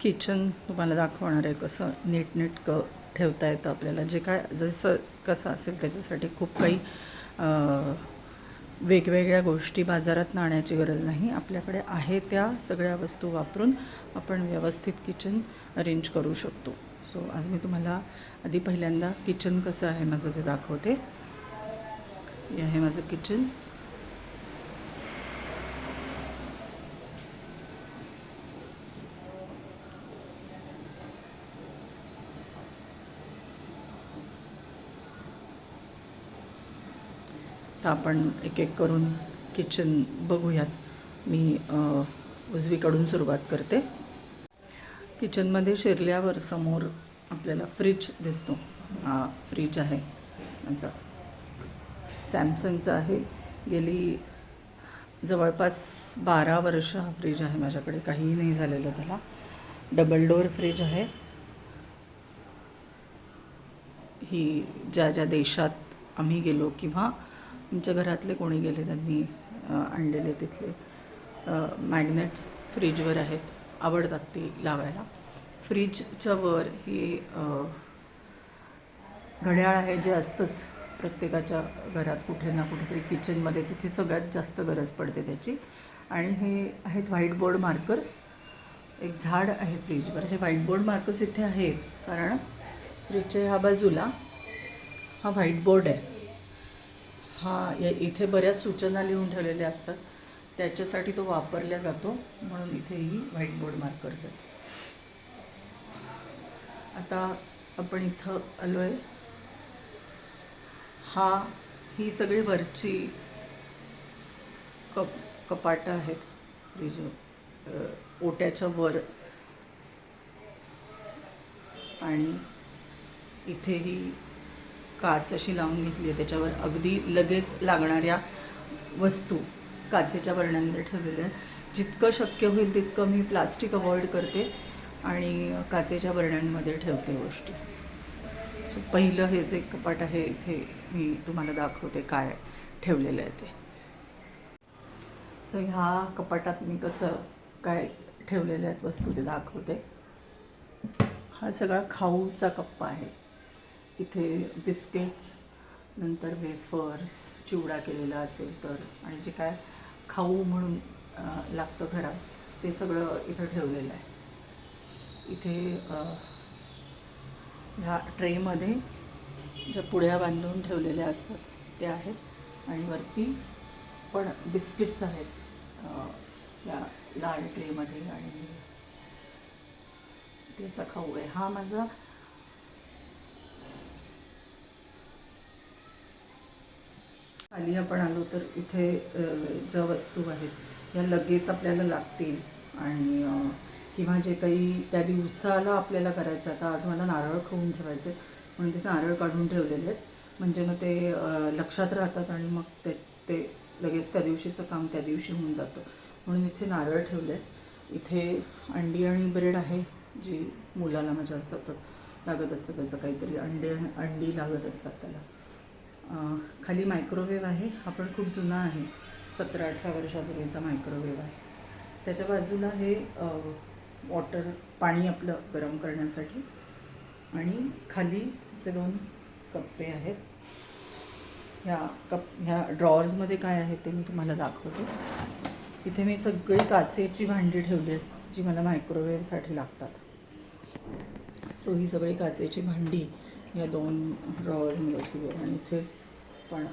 Kitchen तुम्हाला दाखवणार आहे कसं नीटनेटकं ठेवता येतं आपल्याला. जे काय जसं कसं असेल त्याच्यासाठी खूप काही वेगवेगळ्या गोष्टी बाजारात आणण्याची गरज नाही. आपल्याकडे आहे त्या सगळ्या वस्तू वापरून आपण व्यवस्थित किचन अरेंज करू शकतो. सो आज मी तुम्हाला आधी पहिल्यांदा किचन कसं आहे माझं ते दाखवते. हे आहे माझं किचन. तर आपण एक एक करून किचन बघूयात. मी उजवीकडून सुरुवात करते. किचनमध्ये शिरल्यावर समोर आपल्याला फ्रीज दिसतो. हा फ्रीज आहे माझा, सॅमसंगचा आहे. गेली जवळपास 12 वर्ष हा फ्रीज आहे माझ्याकडे, काहीही नाही झालेलं त्याला. डबल डोअर फ्रीज आहे. ही ज्या ज्या देशात आम्ही गेलो किंवा आमच्या घरातले कोणी गेले त्यांनी आणलेले तिथले मॅग्नेट्स फ्रीजवर आहेत. आवडतात ती लावायला. फ्रीजच्या वर ही घड्याळ आहे जे असतंच प्रत्येकाच्या घरात कुठे ना कुठेतरी किचनमध्ये. तिथे सगळ्यात जास्त गरज पडते त्याची. आणि हे आहेत व्हाईट बोर्ड मार्कर्स. एक झाड आहे फ्रीजवर. हे व्हाईट बोर्ड मार्कर्स इथे आहेत कारण फ्रीजच्या ह्या बाजूला हा व्हाईट बोर्ड आहे. इथे बऱ्याच सूचना लिहून ठेवलेल्या असतात, त्याच्यासाठी तो वापरला जातो, म्हणून इथेही व्हाईट बोर्ड मार्कर्स आहेत. आता आपण इथं आलो आहे. ही सगळी वरची कपाटं आहेत फ्रीज ओट्याच्या वर. आणि इथेही काच अशी लावून घेतली आहे. त्याच्यावर अगदी लगेच लागणाऱ्या वस्तू काचेच्या बरण्यांवर ठेवलेल्या आहेत. जितकं शक्य होईल तितकं मी प्लास्टिक अवॉइड करते आणि काचेच्या बरण्यांमध्ये ठेवते गोष्टी. सो पहिलं हे जे कपाट आहे इथे मी तुम्हाला दाखवते काय ठेवलेलं आहे ते. सो ह्या कपाटात मी कसं काय ठेवलेल्या आहेत वस्तू ते दाखवते. हा सगळा खाऊचा कप्पा आहे. इथे बिस्किट्स, नंतर वेफर्स, चिवडा केलेला असेल तर, आणि जे काय खाऊ म्हणून लागतं घरात ते सगळं इथं ठेवलेलं आहे. इथे ह्या ट्रेमध्ये ज्या पुड्या बांधून ठेवलेल्या असतात त्या आहेत. आणि वरती पण बिस्किट्स आहेत या लाल ट्रेमध्ये. आणि ते असा खाऊ आहे. हा माझा खाली आपण आलो तर इथे ज्या वस्तू आहेत या लगेच आपल्याला लागतील. आणि किंवा जे काही त्या दिवसाला आपल्याला करायचं. आता आज मला नारळ खाऊन ठेवायचे म्हणून ते नारळ काढून ठेवलेले आहेत, म्हणजे मग ते लक्षात राहतात आणि मग ते लगेच त्या दिवशीचं काम त्या दिवशी होऊन जातं, म्हणून इथे नारळ ठेवले. इथे अंडी आणि ब्रेड आहे जी मुलाला माझ्या सतत लागत असतं. त्याचं काहीतरी अंडी लागत असतात त्याला. खाली मायक्रोवेव्ह आहे. हा पण खूप जुना आहे, 17-18 वर्षापूर्वीचा मायक्रोवेव्ह आहे. त्याच्या बाजूला हे पाणी आपलं गरम करण्यासाठी. आणि खाली असे 2 कप्पे आहेत. ह्या ड्रॉवर्समध्ये काय आहे ते मी तुम्हाला दाखवते. इथे मी सगळी काचेची भांडी ठेवली आहेत जी मला मायक्रोवेव्हसाठी लागतात. सो ही सगळी काचेची भांडी या 2 ड्रॉवर्समध्ये ठेवली आहे. आणि इथे पण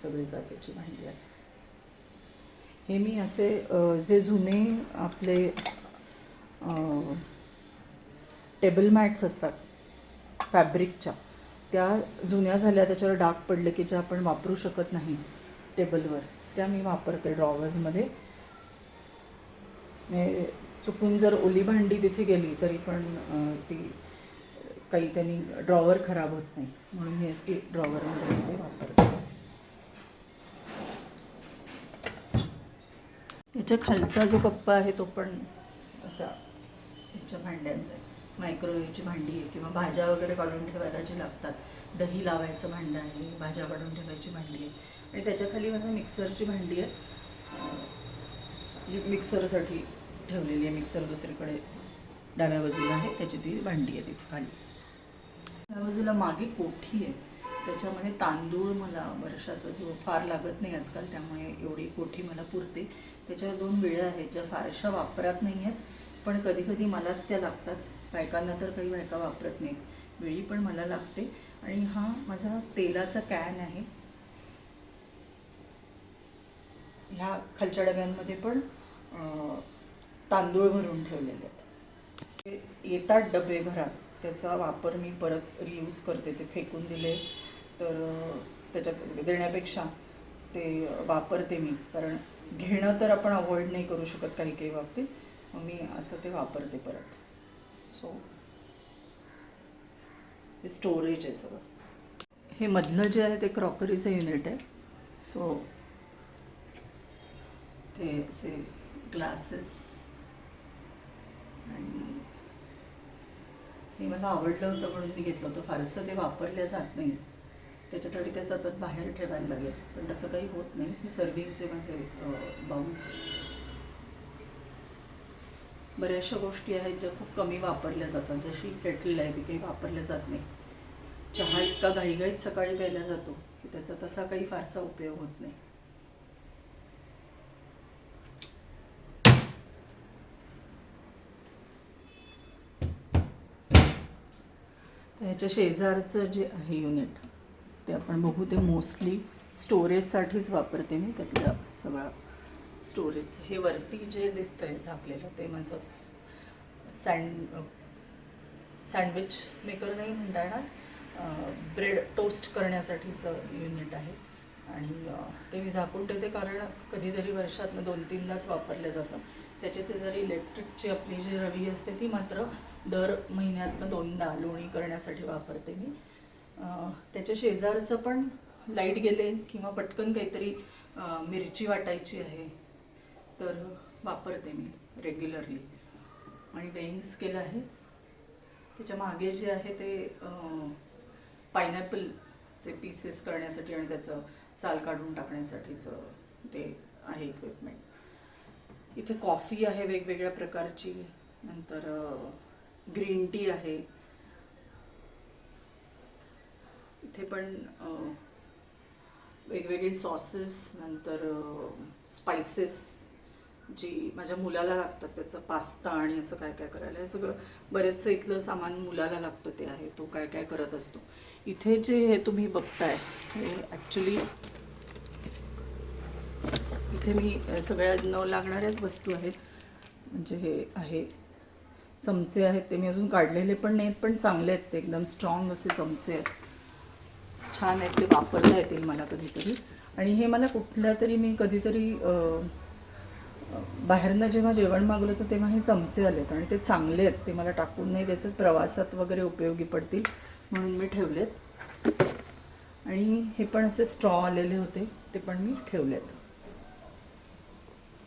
सगळी काचेची भांडी आहेत. हे मी असे जे जुने आपले टेबल मॅट्स असतात फॅब्रिकच्या, त्या जुन्या झाल्या, त्याच्यावर डाग पडले की ज्या आपण वापरू शकत नाही टेबलवर, त्या मी वापरते ड्रॉवर्समध्ये. चुकून जर ओली भांडी तिथे गेली तरी पण ती काही त्यांनी ड्रॉवर खराब होत नाही, म्हणून मी अशी ड्रॉवरमध्ये ते वापरते. याच्या खालचा जो कप्पा आहे तो पण असा ह्याच्या भांड्यांचा आहे. मायक्रोवेव्हची भांडी आहे किंवा भाज्या वगैरे काढून ठेवायला जी लागतात. दही लावायचं भांडं आहे, भाज्या काढून ठेवायची भांडी आहे. आणि त्याच्याखाली माझं मिक्सरची भांडी आहे जी मिक्सरसाठी ठेवलेली आहे. मिक्सर दुसरीकडे डाव्या बाजूला आहे त्याची ती भांडी आहे तिथे खाली. डाव्या बाजूला मागे कोठी आहे, त्याच्यामध्ये तांदूळ मला वर्षाचा जो फार लागत नाही आजकाल, त्यामुळे एवढी कोठी मला पुरते. त्याच्या 2 विळ्या आहेत ज्या फारशा वापरात नाही आहेत, पण कधी कधी मलाच त्या लागतात. बायकांना तर काही बायका वापरत नाहीत, विळी पण मला लागते. आणि हा माझा तेलाचा कॅन आहे. ह्या खालच्या डब्यांमध्ये पण तांदूळ भरून ठेवलेले आहेत. येतात डबे घरात, त्याचा वापर मी परत रियूज करते. ते फेकून दिले तर त्याच्यात देण्यापेक्षा ते वापरते मी, कारण घेणं तर आपण अवॉइड नाही करू शकत काही काही बाबतीत. मग मी असं ते वापरते परत. सो हे स्टोरेज आहे सगळं. हे मधलं जे आहे ते क्रॉकरीचं युनिट आहे. सो ते असे ग्लासेस, आणि हे मला आवडलं होतं म्हणून मी घेतलं होतं. फारसं ते वापरल्या जात नाही, त्याच्यासाठी ते सतत बाहेर ठेवायला लागेल, पण तसं काही होत नाही. हे सर्विंगचे माझे बाउल्स. बऱ्याचशा गोष्टी आहेत ज्या खूप कमी वापरल्या जातात, जशी केटल आहे ती काही वापरल्या जात नाही. चहा इतका घाईघाईत सकाळी प्यायला जातो की त्याचा तसा काही फारसा उपयोग होत नाही. ह्याच्या शेजारचं जे आहे युनिट ते आपण बघू. ते मोस्टली स्टोरेजसाठीच वापरते मी. त्यातलं सगळं स्टोरेज. हे वरती जे दिसतं आहे झाकलेलं ते माझं सँडविच मेकर नाही म्हणता येणार, ब्रेड टोस्ट करण्यासाठीचं युनिट आहे. आणि ते मी झाकून ठेवते, कारण कधीतरी वर्षातनं 2-3दाच वापरलं जातं. त्याच्या शेजारी इलेक्ट्रिकची आपली जी रवी असते ती मात्र दर महिन्यातनं 2दा लोणी करण्यासाठी वापरते मी. त्याच्या शेजारचं पण लाईट गेले किंवा पटकन काहीतरी मिरची वाटायची आहे तर वापरते मी रेग्युलरली. आणि वेइंग स्केल आहे. त्याच्या मागे जे आहे ते पायनॅपलचे पीसेस करण्यासाठी आणि त्याचं साल काढून टाकण्यासाठीचं ते आहे इक्विपमेंट. इथे कॉफी आहे वेगवेगळ्या प्रकारची, नंतर ग्रीन टी आहे. इथे पण वेगवेगळे सॉसेस, नंतर स्पायसेस जी माझ्या मुलाला लागतात, त्याचं पास्ता आणि असं काय काय करायला. हे सगळं बरेचसं इथलं सामान मुलाला लागतं ते आहे, तो काय काय करत असतो. इथे जे हे तुम्ही बघताय हे ॲक्च्युली इथे मी सगळ्या न लागणाऱ्याच वस्तू आहेत. म्हणजे हे आहे चमचे आहेत, ते मी अजून काढलेले पण नाहीत, पण चांगले आहेत ते, एकदम स्ट्रॉंग असे चमचे आहेत, छान आहेत ते, वापरता येतील मला कधीतरी. आणि हे मला कुठल्या तरी मी कधीतरी बाहेरनं जेव्हा जेवण मागवलं तर तेव्हा हे चमचे आलेत आणि ते चांगले आहेत, ते मला टाकून नाही त्याचे प्रवासात वगैरे उपयोगी पडतील म्हणून मी ठेवलेत. आणि हे पण असे स्ट्रॉ आलेले होते, ते पण मी ठेवलेत.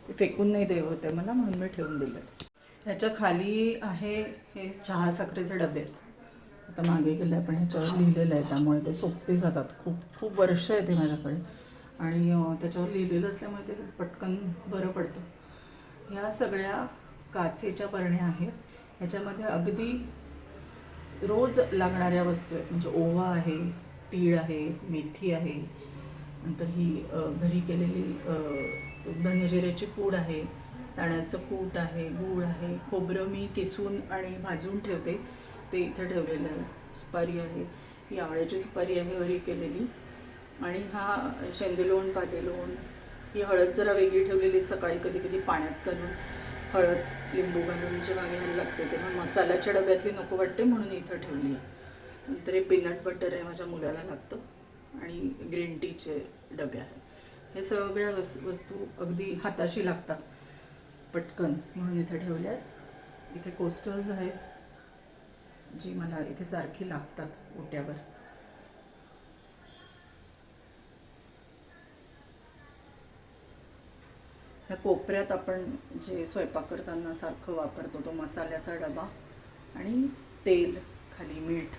ते फेकून नाही देव होते मला म्हणून मी ठेवून दिलेत. ह्याच्या खाली आहे हे चहा साखरेचे डबे आहेत. आता मागे गेले पण ह्याच्यावर लिहिलेलं आहे, त्यामुळे ते सोपे जातात. खूप खूप वर्ष आहे ते माझ्याकडे, आणि त्याच्यावर लिहिलेलं असल्यामुळे ते पटकन बरं पडतं. ह्या सगळ्या काचेच्या बरण्या आहेत. ह्याच्यामध्ये अगदी रोज लागणाऱ्या वस्तू आहेत. म्हणजे ओवा आहे, तीळ आहे, मेथी आहे, नंतर ही घरी केलेली धनेजिऱ्याची पूड आहे, दाण्याचं कूट आहे, गूळ आहे, खोबरं मी किसून आणि भाजून ठेवते ते इथं ठेवलेलं आहे. सुपारी आहे, ही आवळ्याची सुपारी आहे घरी केलेली. आणि हा शेंदेलोण, पातेलोण. ही हळद जरा वेगळी ठेवलेली, सकाळी कधी कधी पाण्यात घालून हळद लिंबू घालून जेव्हा घ्यायला लागते तेव्हा मसाल्याच्या डब्यातली नको वाटते म्हणून इथं ठेवली आहे. नंतर हे पीनट बटर आहे, माझ्या मुलाला लागतं. आणि ग्रीन टीचे डबे आहेत. हे सगळ्या वस्तू अगदी हाताशी लागतात पटकन म्हणून इथे ठेवल्या आहेत. इथे कोस्टर्स आहेत जी मला इथे सारखी लागतात ओट्यावर. ह्या कोपऱ्यात आपण जे स्वयंपाक करताना सारखं वापरतो तो मसाल्याचा डबा, आणि तेल, खाली मीठ,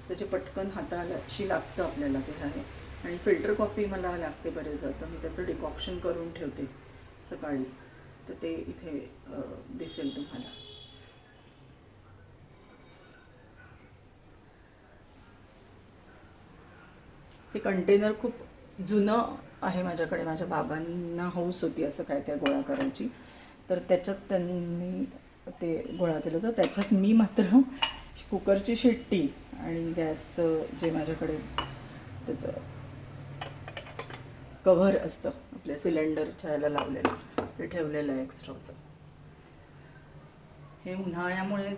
असं जे पटकन हाताशी लागतं आपल्याला ते आहे. आणि फिल्टर कॉफी मला लागते बरेचदा, तर मी त्याचं डिकॉक्शन करून ठेवते सकाळी, तर ते इथे दिसेल तुम्हाला. हे कंटेनर खूप जुनं आहे माझ्याकडे. माझ्या बाबांना हौस होती असं काय काय गोळा करायची, तर त्याच्यात त्यांनी ते गोळा केलं होतं. त्याच्यात मी मात्र कुकरची शिट्टी आणि गॅसचं जे माझ्याकडे त्याचं कव्हर असतं आपल्या सिलेंडरच्या ह्याला लावलेलं, ते ठेवलेलं आहे एक्स्ट्राचं. हे उन्हाळ्यामुळे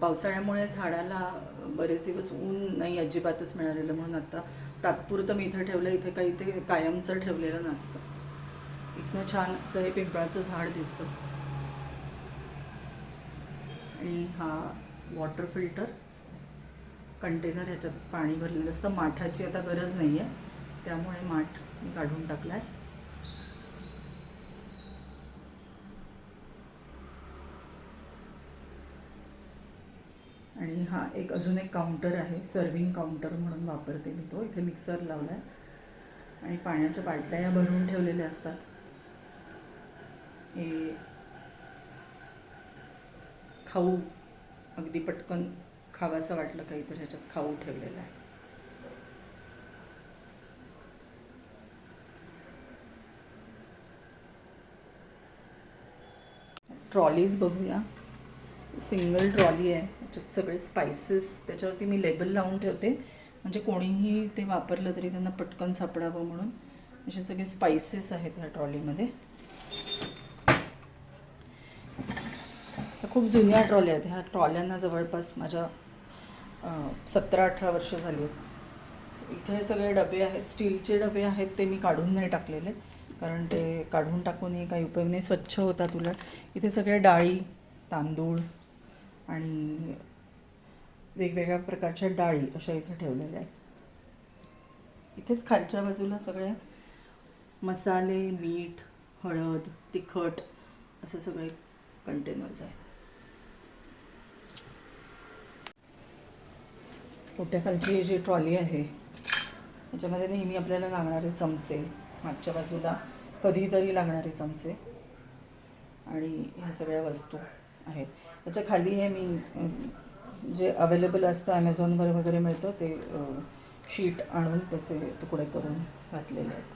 पावसाळ्यामुळे झाडाला बरेच दिवस ऊन नाही अजिबातच मिळालेलं, म्हणून आता तात्पुरतं मी इथं ठेवलं. इथे काही ते कायमचं ठेवलेलं नसतं. इथनं छान असं हे पिंपळाचं झाड दिसतं. आणि हा वॉटर फिल्टर कंटेनर, ह्याच्यात पाणी भरलेलं असतं. माठाची आता गरज नाही आहे, त्यामुळे माठ मी काढून टाकला आहे. आणि हा एक अजून एक काउंटर आहे, सर्विंग काउंटर म्हणून वापरते मी तो. इथे मिक्सर लावला आहे आणि पाण्याच्या बाटल्या या भरून ठेवलेल्या असतात. हे खाऊ, अगदी पटकन खावासं वाटलं काही तर ह्याच्यात खाऊ ठेवलेला आहे. ट्रॉलीज बघूया. सिंगल ट्रॉली आहे, त्याच्यात सगळे स्पायसेस, त्याच्यावरती मी लेबल लावून ठेवते म्हणजे कोणीही ते वापरलं तरी त्यांना पटकन सापडावं म्हणून. असे सगळे स्पायसेस आहेत ह्या ट्रॉलीमध्ये. ह्या खूप जुन्या ट्रॉल्या आहेत. ह्या ट्रॉल्यांना जवळपास माझ्या 17-18 वर्ष झाली आहेत. इथे सगळे डबे आहेत, स्टीलचे डबे आहेत, ते मी काढून नाही टाकलेले कारण ते काढून टाकूनही काही उपयोग नाही, स्वच्छ होतात उलट. इथे सगळे डाळी, तांदूळ आणि वेगवेगळ्या प्रकारच्या डाळी अशा इथे ठेवलेल्या आहेत. इथेच खालच्या बाजूला सगळे मसाले, मीठ, हळद, तिखट असं सगळे कंटेनर्स आहेत. पोट्याखालची जी ट्रॉली आहे त्याच्यामध्ये नेहमी आपल्याला लागणारे चमचे, मागच्या बाजूला कधीतरी लागणारे चमचे आणि ह्या सगळ्या वस्तू आहेत. त्याच्या खाली हे मी जे अवेलेबल असतं ॲमेझॉनवर वगैरे मिळतं ते शीट आणून त्याचे तुकडे करून घातलेले आहेत.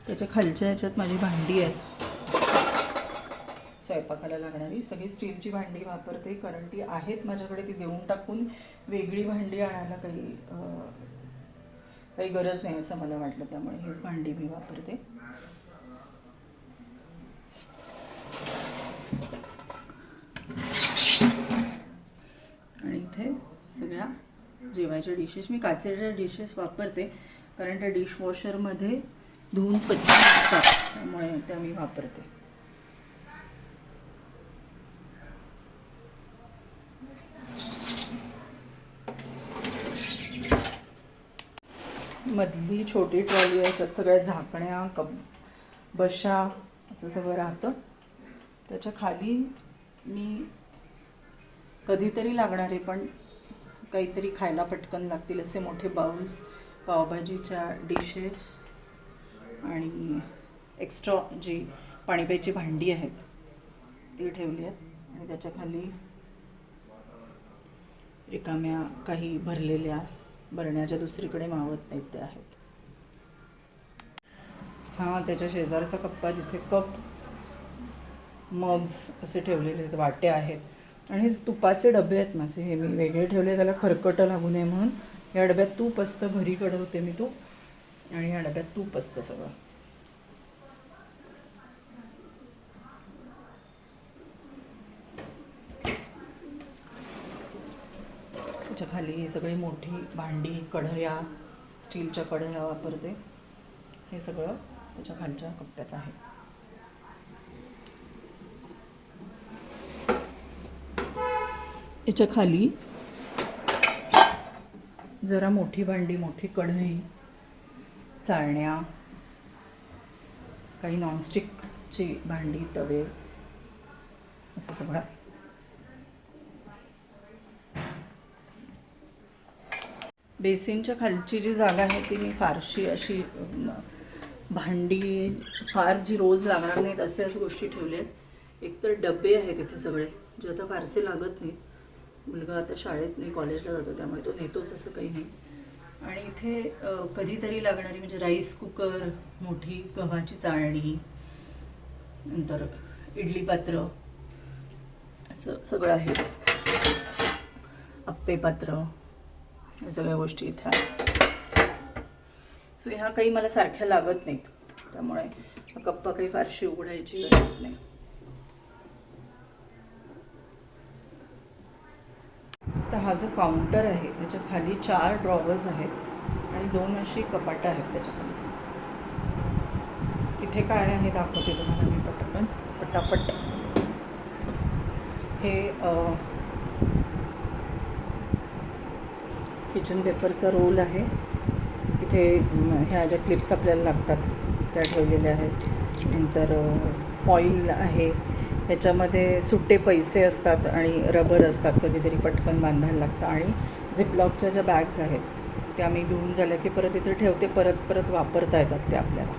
त्याच्या खालच्या ह्याच्यात माझी भांडी आहेत, स्वयंपाकाला लागणारी सगळी स्टीलची भांडी वापरते कारण ती आहेत माझ्याकडे. ती देऊन टाकून वेगळी भांडी आणायला काही गरज नाही असं मला वाटलं, त्यामुळे हीच भांडी मी वापरते. आणि इथे सगळ्या जेवायच्या डिशेस, मी काचेच्या डिशेस वापरते कारण त्या डिशवॉशरमध्ये धुवून स्वच्छ असतात, त्यामुळे त्या मी वापरते. मधली छोटी ट्रॉली आहे, याच्यात सगळ्या झाकण्या, बशा असं सगळं राहतं. त्याच्या खाली मी कधीतरी लागणारे पण काहीतरी खायला पटकन लागतील असे मोठे बाउल्स, पावभाजीच्या डिशेस आणि एक्स्ट्रा जी पाणी प्यायची भांडी आहेत ती ठेवली आहेत. आणि त्याच्या खाली रिकाम्या काही भरलेल्या भरण्याच्या दुसरीकडे मावत नाहीत त्या आहेत. हां, त्याच्या शेजारचा कप्पा जिथे कप, मग्स असे ठेवलेले आहेत, वाट्या आहेत. आणि हे तुपाचे डबे आहेत माझे, हे मी वेगळे ठेवले त्याला खरकटं लागू नये म्हणून. या डब्यात तूप असतं, घरी कडवते मी तूप आणि या डब्यात तूप असतं सगळं. त्याच्या खाली ही सगळी मोठी भांडी, कढया, स्टीलच्या कढया वापरते. हे सगळं त्याच्या खालच्या कप्प्यात आहे. याच्या खाली जरा मोठी भांडी, मोठी कढई, चाळण्या, काही नॉनस्टिकची भांडी, तवे असं सगळं. बेसिनच्या खालची जी जागा आहे ती मी फारशी अशी भांडी फार जी रोज लागणार नाहीत अशाच गोष्टी ठेवल्या आहेत. एकतर डबे आहेत इथे सगळे जे आता फारसे लागत नाहीत, मुलगा आता शाळेत नाही, कॉलेजला जातो, त्यामुळे तो नेतोच असं काही नाही. आणि इथे कधीतरी लागणारी म्हणजे राईस कुकर, मोठी गव्हाची चाळणी, नंतर इडली पात्र, असं सगळं आहे. आप्पे पात्र, या सगळ्या गोष्टी इथे आहेत. सो ह्या काही मला सारख्या लागत नाहीत, त्यामुळे कप्पा काही फारशी उघडायची गरज नाही. तर हा जो काउंटर आहे त्याच्या खाली 4 ड्रॉवर्स आहेत आणि 2 अशी कपाटं आहेत त्याच्याखाली. तिथे काय आहे दाखवते तुम्हाला मी पटापट. हे किचन पेपरचा रोल आहे. इथे ह्या ज्या क्लिप्स आपल्याला लागतात त्या ठेवलेल्या आहेत. नंतर फॉईल आहे, ह्याच्यामध्ये सुट्टे पैसे असतात आणि रबर असतात, कधीतरी पटकन बांधायला लागतं. आणि झिपलॉकच्या ज्या बॅग्स आहेत त्या मी धुवून झाल्या की परत इथे ठेवते, परत वापरता येतात ते आपल्याला.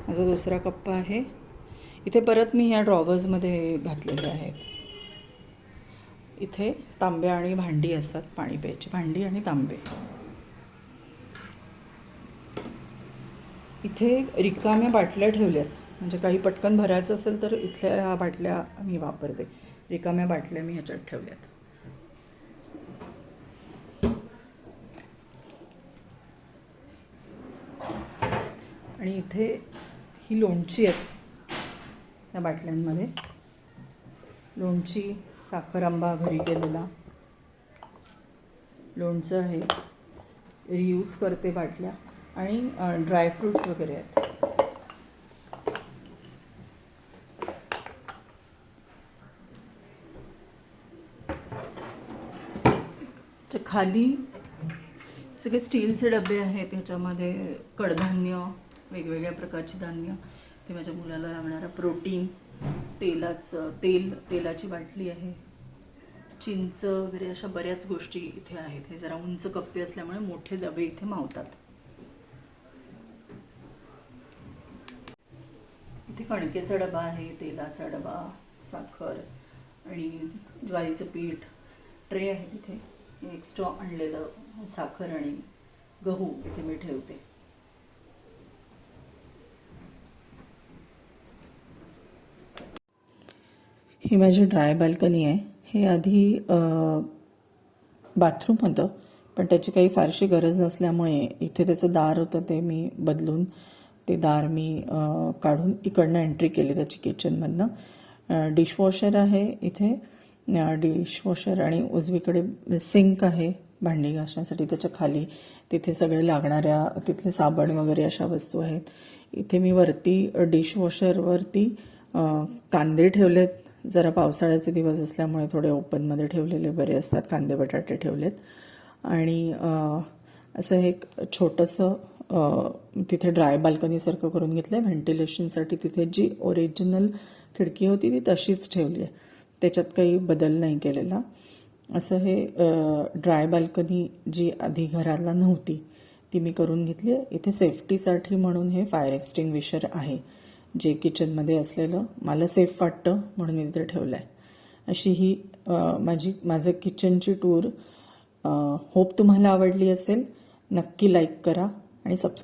माझा दुसरा कप्पा आहे. इथे परत मी ह्या ड्रॉवर्समध्ये घातलेले आहेत. इथे तांब्या आणि भांडी असतात, पाणी प्यायची भांडी आणि तांबे. इथे रिकाम्या बाटल्या ठेवल्यात, म्हणजे काही पटकन भरायचं असेल तर इथल्या ह्या बाटल्या मी वापरते. रिकाम्या बाटल्या मी ह्याच्यात ठेवल्यात. आणि इथे ही लोणची आहेत या बाटल्यांमध्ये. लोणची, साखर आंबा घरी केलेला, लोणचं आहे, रियूज करते बाटल्या, आणि ड्रायफ्रूट्स वगैरे आहेत. खाली सगळे स्टीलचे डबे आहेत, ह्याच्यामध्ये कडधान्य, वेगवेगळ्या प्रकारची धान्य, ते माझ्या मुलाला लागणारा प्रोटीन, तेलाची बाटली आहे, चिंच वगैरे, अशा बऱ्याच गोष्टी इथे आहेत. हे जरा उंच कप्पे असल्यामुळे मोठे डबे इथे मावतात. इथे कणकेचा डबा आहे, तेलाचा डबा, साखर आणि ज्वारीचं पीठ, ट्रे आहे तिथे. एक्स्ट्रा आणलेलं साखर आणि गहू इथे मी ठेवते. ही माझी ड्राय बाल्कनी आहे. हे आधी बाथरूम होतं, पण त्याची काही फारशी गरज नसल्यामुळे इथे त्याचं दार होतं ते मी बदलून ते दार मी काढून इकडनं एंट्री केली त्याची किचनमधनं. डिशवॉशर आहे इथे, डिशवॉशर, आणि उजवीकडे सिंक आहे भांडी घासण्यासाठी. त्याच्या खाली तिथे सगळे लागणाऱ्या तिथले साबण वगैरे अशा वस्तू आहेत. इथे मी वरती डिशवॉशरवरती कांदे ठेवलेत. जरा पावसाळ्याचे दिवस असल्यामुळे थोडे ओपनमध्ये ठेवलेले बरे असतात. कांदे बटाटे ठेवलेत. आणि असं एक छोटंसं तिथे ड्राय बाल्कनीसारखं करून घेतलं आहे व्हेंटिलेशनसाठी. तिथे जी ओरिजिनल खिडकी होती ती तशीच ठेवली आहे, त्याच्यात काही बदल नाही केलेला. असं हे ड्राय बाल्कनी जी आधी घराला नव्हती ती मी करून घेतली आहे. इथे सेफ्टीसाठी म्हणून हे फायर एक्सटिंग्विशर आहे, जे किचनमध्ये असलेलं मला सेफ वाटतं म्हणून मी तिथे ठेवलं आहे. अशी ही माझं किचनची टूर. होप तुम्हाला आवडली असेल. नक्की लाईक करा आणि सबस्क्राईब